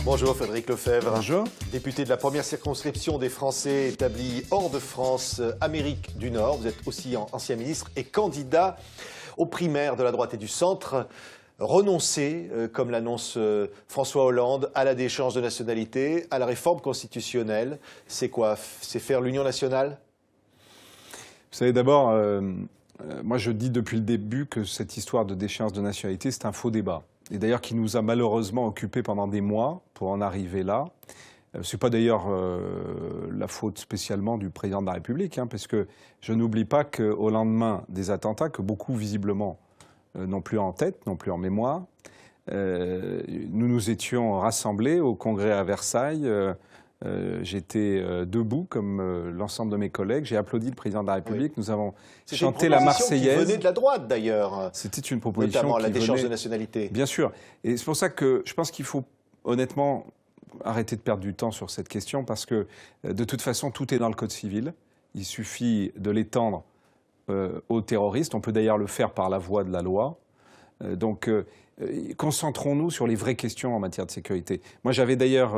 Bonjour Frédéric Lefebvre. Bonjour. Député de la première circonscription des Français établis hors de France, Amérique du Nord. Vous êtes aussi ancien ministre et candidat aux primaires de la droite et du centre. Renoncer, comme l'annonce François Hollande, à la déchéance de nationalité, à la réforme constitutionnelle. C'est quoi? C'est faire l'union nationale? Vous savez, d'abord, moi je dis depuis le début que cette histoire de déchéance de nationalité, c'est un faux débat. Et d'ailleurs qui nous a malheureusement occupés pendant des mois pour en arriver là. Ce n'est pas d'ailleurs la faute spécialement du président de la République, hein, parce que je n'oublie pas qu'au lendemain des attentats, que beaucoup visiblement n'ont plus en tête, n'ont plus en mémoire, nous nous étions rassemblés au Congrès à Versailles. J'étais debout comme l'ensemble de mes collègues. J'ai applaudi le président de la République. Oui. Nous avons chanté la Marseillaise. Qui venait de la droite d'ailleurs. C'était une proposition notamment qui la déchéance venait... de nationalité. Bien sûr. Et c'est pour ça que je pense qu'il faut honnêtement arrêter de perdre du temps sur cette question parce que de toute façon tout est dans le Code civil. Il suffit de l'étendre aux terroristes. On peut d'ailleurs le faire par la voie de la loi. Concentrons-nous sur les vraies questions en matière de sécurité. Moi, j'avais d'ailleurs,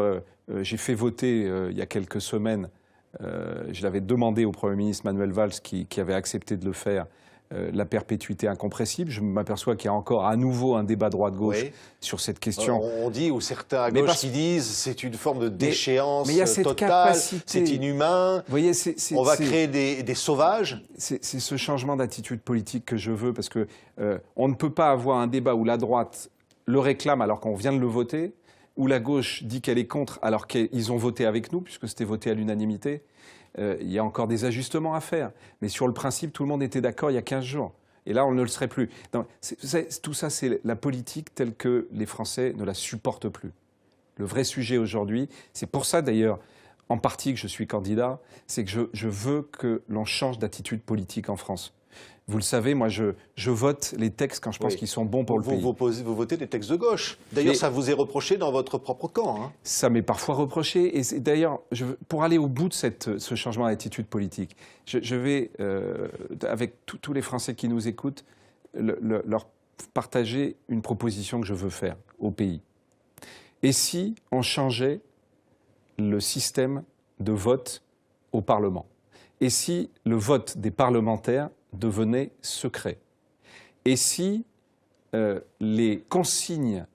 j'ai fait voter il y a quelques semaines, je l'avais demandé au Premier ministre Manuel Valls, qui avait accepté de le faire, la perpétuité incompressible. Je m'aperçois qu'il y a encore à nouveau un débat droite-gauche sur cette question. On dit, ou certains à gauche qui disent, c'est une forme de déchéance totale, capacité. C'est inhumain, vous voyez, on va créer des sauvages. C'est ce changement d'attitude politique que je veux, parce que on ne peut pas avoir un débat où la droite le réclame alors qu'on vient de le voter, où la gauche dit qu'elle est contre alors qu'ils ont voté avec nous, puisque c'était voté à l'unanimité. Il y a encore des ajustements à faire. Mais sur le principe, tout le monde était d'accord il y a 15 jours. Et là, on ne le serait plus. Donc, tout ça, c'est la politique telle que les Français ne la supportent plus. Le vrai sujet aujourd'hui, c'est pour ça d'ailleurs, en partie que je suis candidat, c'est que je veux que l'on change d'attitude politique en France. Vous le savez, moi, je vote les textes quand je pense qu'ils sont bons pour le pays. Vous votez des textes de gauche. D'ailleurs, ça vous est reproché dans votre propre camp. Hein. Ça m'est parfois reproché. Et d'ailleurs, pour aller au bout de ce changement d'attitude politique, je vais, avec tous les Français qui nous écoutent, leur partager une proposition que je veux faire au pays. Et si on changeait le système de vote au Parlement? Et si le vote des parlementaires devenait secret? Et si les consignes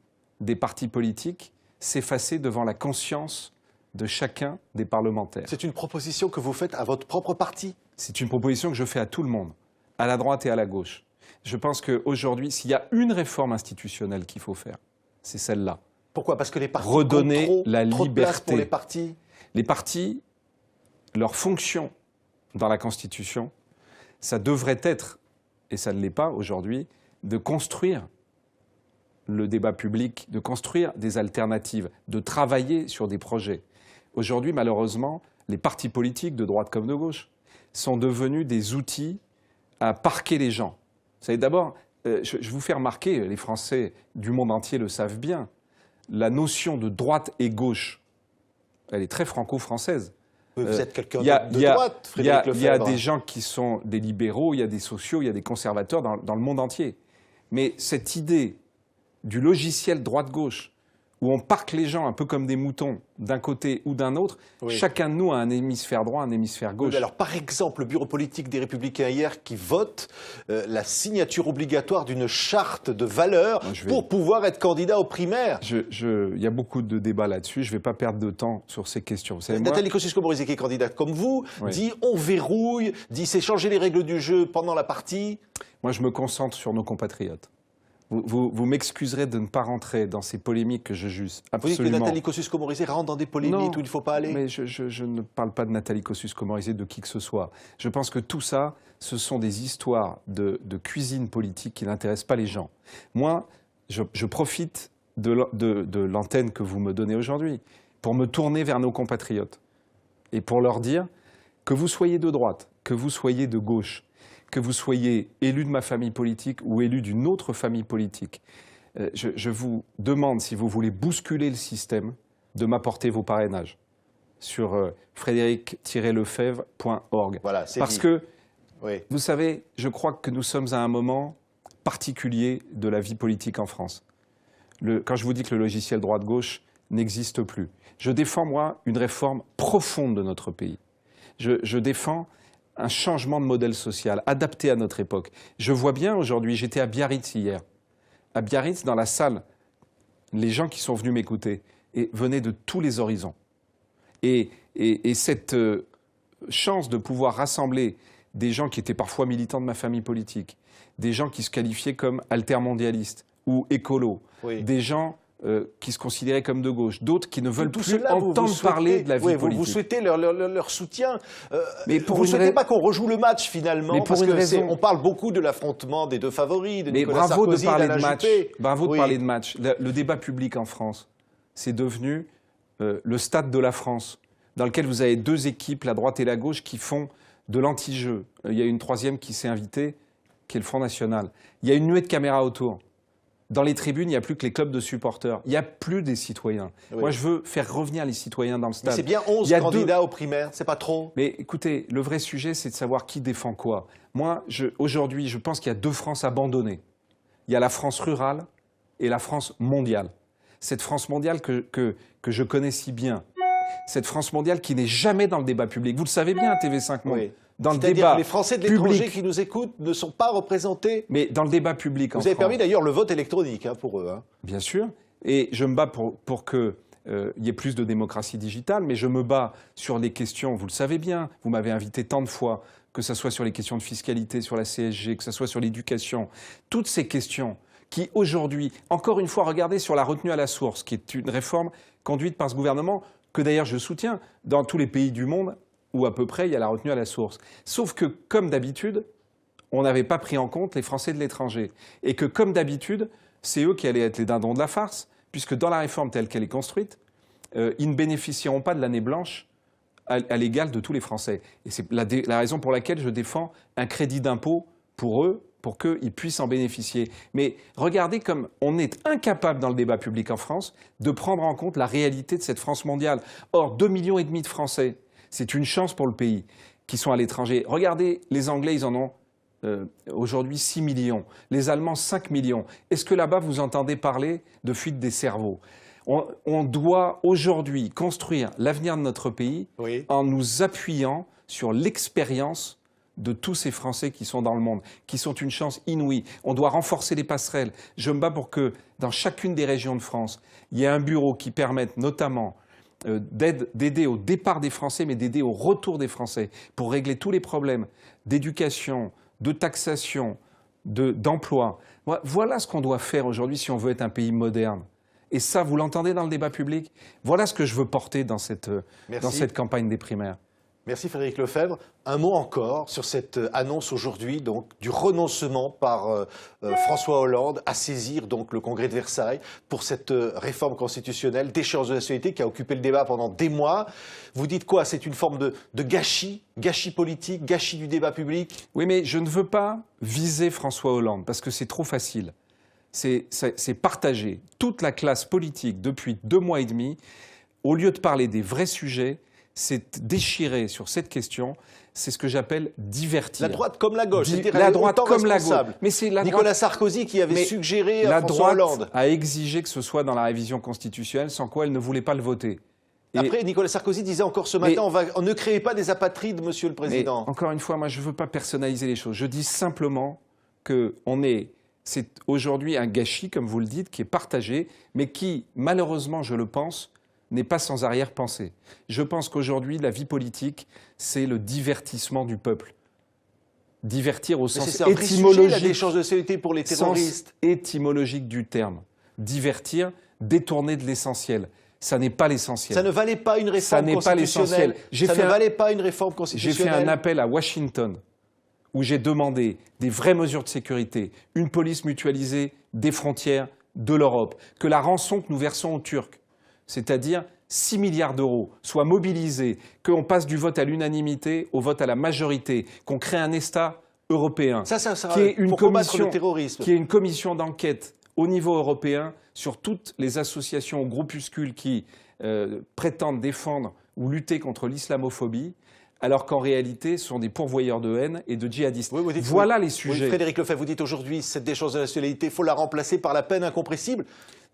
des partis politiques s'effaçaient devant la conscience de chacun des parlementaires? C'est une proposition que vous faites à votre propre parti? C'est une proposition que je fais à tout le monde, à la droite et à la gauche. Je pense qu'aujourd'hui, s'il y a une réforme institutionnelle qu'il faut faire, c'est celle-là. Pourquoi? Parce que les partis redonner la trop liberté. De place pour les partis. Les partis, leur fonction dans la Constitution, ça devrait être, et ça ne l'est pas aujourd'hui, de construire le débat public, de construire des alternatives, de travailler sur des projets. Aujourd'hui, malheureusement, les partis politiques, de droite comme de gauche, sont devenus des outils à parquer les gens. Vous savez, d'abord, je vous fais remarquer, les Français du monde entier le savent bien, la notion de droite et gauche, elle est très franco-française. Vous êtes quelqu'un de droite, Frédéric Lefebvre. Il y a des gens qui sont des libéraux, il y a des sociaux, il y a des conservateurs dans le monde entier. Mais cette idée du logiciel droite-gauche, où on parque les gens un peu comme des moutons d'un côté ou d'un autre, chacun de nous a un hémisphère droit, un hémisphère gauche. Alors, par exemple, le bureau politique des Républicains hier qui vote la signature obligatoire d'une charte de valeurs pour pouvoir être candidat aux primaires. Il y a beaucoup de débats là-dessus. Je ne vais pas perdre de temps sur ces questions. Vous savez, Nathalie Kosciusko-Morizet, qui est candidate comme vous, dit on verrouille, dit c'est changer les règles du jeu pendant la partie. Moi, je me concentre sur nos compatriotes. Vous m'excuserez de ne pas rentrer dans ces polémiques que je juge absolument. Vous dites que Nathalie Kosciusko-Morizet rentre dans des polémiques où il ne faut pas aller? Mais je ne parle pas de Nathalie Kosciusko-Morizet, de qui que ce soit. Je pense que tout ça, ce sont des histoires de cuisine politique qui n'intéressent pas les gens. Moi, je profite de l'antenne que vous me donnez aujourd'hui pour me tourner vers nos compatriotes et pour leur dire que vous soyez de droite, que vous soyez de gauche, que vous soyez élu de ma famille politique ou élu d'une autre famille politique, je vous demande, si vous voulez bousculer le système, de m'apporter vos parrainages sur frédéric-lefebvre.org. Voilà, parce que, vous savez, je crois que nous sommes à un moment particulier de la vie politique en France. Quand je vous dis que le logiciel droite-gauche n'existe plus. Je défends, moi, une réforme profonde de notre pays. Je défends un changement de modèle social, adapté à notre époque. Je vois bien aujourd'hui, j'étais à Biarritz hier. À Biarritz, dans la salle, les gens qui sont venus m'écouter venaient de tous les horizons. Et cette chance de pouvoir rassembler des gens qui étaient parfois militants de ma famille politique, des gens qui se qualifiaient comme altermondialistes ou écolos, oui. Des gens qui se considéraient comme de gauche, d'autres qui ne veulent plus entendre parler de la vie politique. Vous souhaitez leur soutien. Mais vous ne souhaitez pas qu'on rejoue le match finalement, mais parce qu'on parle beaucoup de l'affrontement des deux favoris, de Nicolas Sarkozy et d'Alain Juppé. Bravo de parler de match. Le débat public en France, c'est devenu le stade de la France, dans lequel vous avez deux équipes, la droite et la gauche, qui font de l'anti-jeu. Il y a une troisième qui s'est invitée, qui est le Front National. Il y a une nuée de caméras autour. Dans les tribunes, il n'y a plus que les clubs de supporters. Il n'y a plus des citoyens. Oui. Moi, je veux faire revenir les citoyens dans le stade. Mais c'est bien 11 candidats aux primaires, c'est pas trop? Mais écoutez, le vrai sujet, c'est de savoir qui défend quoi. Moi, aujourd'hui, je pense qu'il y a deux France abandonnées. Il y a la France rurale et la France mondiale. Cette France mondiale que je connais si bien. Cette France mondiale qui n'est jamais dans le débat public. Vous le savez bien, TV5 Monde. Oui. Dans le débat que les Français de l'étranger qui nous écoutent ne sont pas représentés. Mais dans le débat public en France. Vous avez permis d'ailleurs le vote électronique pour eux. Bien sûr. Et je me bats pour qu'il y ait plus de démocratie digitale, mais je me bats sur les questions, vous le savez bien, vous m'avez invité tant de fois, que ce soit sur les questions de fiscalité, sur la CSG, que ce soit sur l'éducation. Toutes ces questions qui aujourd'hui, encore une fois, regardez sur la retenue à la source, qui est une réforme conduite par ce gouvernement, que d'ailleurs je soutiens dans tous les pays du monde, où à peu près il y a la retenue à la source. Sauf que, comme d'habitude, on n'avait pas pris en compte les Français de l'étranger. Et que, comme d'habitude, c'est eux qui allaient être les dindons de la farce, puisque dans la réforme telle qu'elle est construite, ils ne bénéficieront pas de l'année blanche à l'égal de tous les Français. Et c'est la raison pour laquelle je défends un crédit d'impôt pour eux, pour qu'ils puissent en bénéficier. Mais regardez comme on est incapable dans le débat public en France de prendre en compte la réalité de cette France mondiale. Or, 2,5 millions de Français, c'est une chance pour le pays, qui sont à l'étranger. Regardez, les Anglais, ils en ont aujourd'hui 6 millions. Les Allemands, 5 millions. Est-ce que là-bas, vous entendez parler de fuite des cerveaux ? On doit aujourd'hui construire l'avenir de notre pays en nous appuyant sur l'expérience de tous ces Français qui sont dans le monde, qui sont une chance inouïe. On doit renforcer les passerelles. Je me bats pour que, dans chacune des régions de France, il y ait un bureau qui permette notamment d'aider au départ des Français, mais d'aider au retour des Français pour régler tous les problèmes d'éducation, de taxation, d'emploi. Voilà ce qu'on doit faire aujourd'hui si on veut être un pays moderne. Et ça, vous l'entendez dans le débat public? Voilà ce que je veux porter dans cette campagne des primaires. Merci Frédéric Lefebvre. Un mot encore sur cette annonce aujourd'hui donc du renoncement par François Hollande à saisir donc le Congrès de Versailles pour cette réforme constitutionnelle d'échéance de nationalité qui a occupé le débat pendant des mois. Vous dites quoi? C'est une forme de gâchis politique, gâchis du débat public? Oui, mais je ne veux pas viser François Hollande parce que c'est trop facile. C'est partagé. Toute la classe politique depuis 2 mois et demi, au lieu de parler des vrais sujets, c'est déchiré sur cette question, c'est ce que j'appelle divertir. La droite comme la gauche, la droite comme la gauche. Mais c'est Nicolas Sarkozy qui avait suggéré à François Hollande. La droite a exigé que ce soit dans la révision constitutionnelle, sans quoi elle ne voulait pas le voter. Après, Nicolas Sarkozy disait encore ce matin, on ne créez pas des apatrides, Monsieur le Président. Mais, encore une fois, moi je ne veux pas personnaliser les choses. Je dis simplement que c'est aujourd'hui un gâchis, comme vous le dites, qui est partagé, mais qui, malheureusement, je le pense, n'est pas sans arrière-pensée. Je pense qu'aujourd'hui, la vie politique, c'est le divertissement du peuple. Divertir au sens étymologique, l'échange de CET pour les terroristes. Sens étymologique du terme. Divertir, détourner de l'essentiel. Ça n'est pas l'essentiel. Ça ne valait pas une réforme constitutionnelle. Ça ne valait pas une réforme constitutionnelle. J'ai fait un appel à Washington où j'ai demandé des vraies mesures de sécurité, une police mutualisée des frontières de l'Europe, que la rançon que nous versons aux Turcs, c'est-à-dire 6 milliards d'euros, soient mobilisés, qu'on passe du vote à l'unanimité au vote à la majorité, qu'on crée un État européen, qui est une commission d'enquête au niveau européen sur toutes les associations ou groupuscules qui prétendent défendre ou lutter contre l'islamophobie, alors qu'en réalité, ce sont des pourvoyeurs de haine et de djihadistes. Oui, vous dites, voilà oui, les sujets. Oui, Frédéric Lefebvre, vous dites aujourd'hui, cette déchéance de nationalité, il faut la remplacer par la peine incompressible.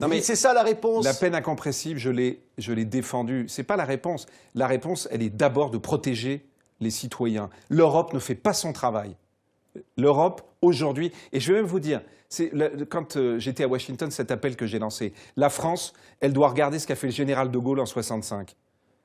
Non, mais c'est ça la réponse. La peine incompressible, je l'ai défendue. Ce n'est pas la réponse. La réponse, elle est d'abord de protéger les citoyens. L'Europe ne fait pas son travail. L'Europe, aujourd'hui, et je vais même vous dire, quand j'étais à Washington, cet appel que j'ai lancé, la France, elle doit regarder ce qu'a fait le général de Gaulle en 1965.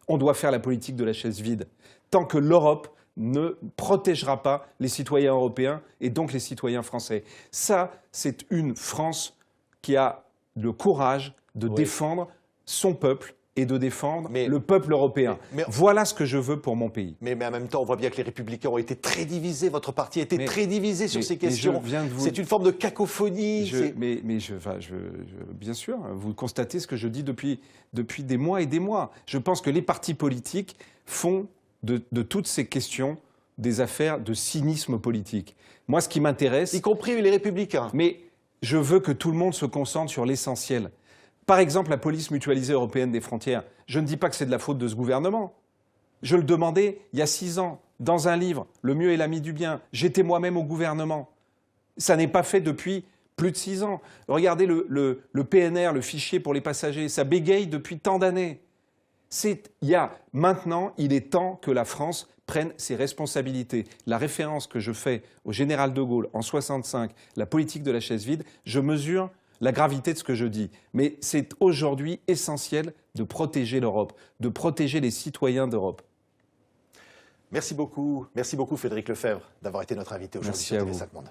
On doit faire la politique de la chaise vide. Tant que l'Europe ne protégera pas les citoyens européens et donc les citoyens français. Ça, c'est une France qui a le courage de défendre son peuple et de défendre le peuple européen. Voilà ce que je veux pour mon pays. Mais en même temps, on voit bien que les Républicains ont été très divisés, votre parti a été très divisé sur ces questions. C'est une forme de cacophonie. Bien sûr, vous constatez ce que je dis depuis des mois et des mois. Je pense que les partis politiques font de toutes ces questions des affaires de cynisme politique. Moi, ce qui m'intéresse... Y compris les Républicains. Mais je veux que tout le monde se concentre sur l'essentiel. Par exemple, la police mutualisée européenne des frontières. Je ne dis pas que c'est de la faute de ce gouvernement. Je le demandais il y a 6 ans, dans un livre, Le mieux est l'ami du bien. J'étais moi-même au gouvernement. Ça n'est pas fait depuis plus de 6 ans. Regardez le PNR, le fichier pour les passagers. Ça bégaye depuis tant d'années. Maintenant, il est temps que la France prenne ses responsabilités. La référence que je fais au général de Gaulle en 1965, la politique de la chaise vide, je mesure la gravité de ce que je dis. Mais c'est aujourd'hui essentiel de protéger l'Europe, de protéger les citoyens d'Europe. Merci beaucoup Frédéric Lefebvre d'avoir été notre invité aujourd'hui sur TV5 Monde.